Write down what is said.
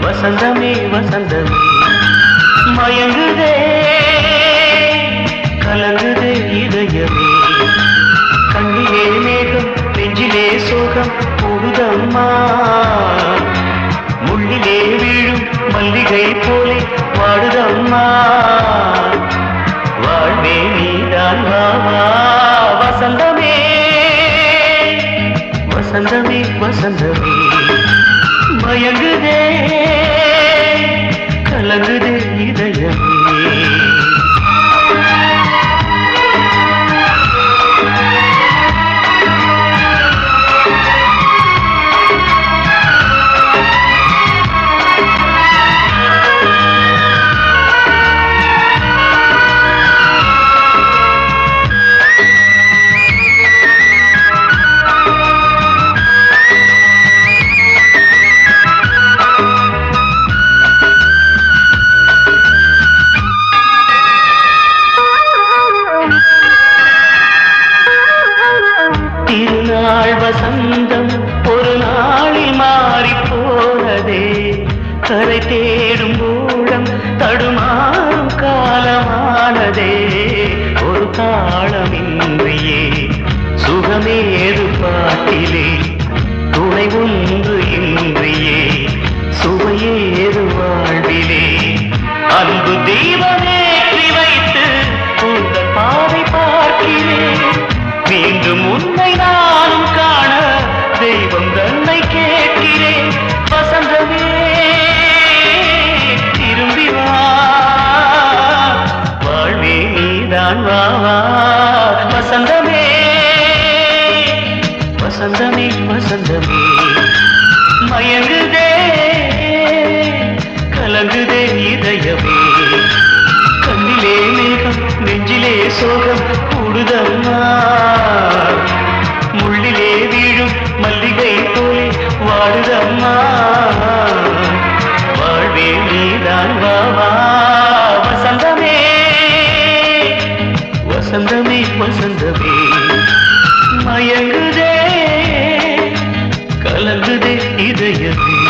வசந்தமே வசந்தமே மயங்குதே கலங்குதே இதயமே கண்ணிலே மேகம் நெஞ்சிலே சோகம் கூடுதம்மா முள்ளிலே வீழும் மல்லிகை போலே வாடுதம்மா வாழ்வே நீதான் வாவா வசந்தமே வசந்தமே வசந்தமே மயங்குதே கலங்குதே இதயமே திருநாள் வசந்தம் ஒரு நாளில் மாறி போனதே கரை தேடும் ஊழம் தடுமாறும் காலமானதே ஒரு தாளமின்றியே சுகமேது பாட்டிலே துணை ஒன்று இன்றியே சுவையேது வாழ்விலே அன்பு தெய்வமேற்றி வைத்து உங்கள் பாதை பார்க்கிறேன் மீண்டும் உன்னை நானும் காண தெய்வம் தன்னை கேட்கிறேன் வசந்தமே திரும்பி வா வாழ்வே நீதான் வாவா வசந்தமே வசந்தமே வசந்தமே மயங்குதே கலங்குதே இதயமே கண்ணிலே மேகம் நெஞ்சிலே சோகம் கூடுதம்மா முள்ளிலே வீழும் மல்லிகை போலே வாடுதம்மா வாழ்வே நீதான் வாவா வசந்தமே வசந்தமே வசந்தமே மயங்குதே கலங்குதே இதயமே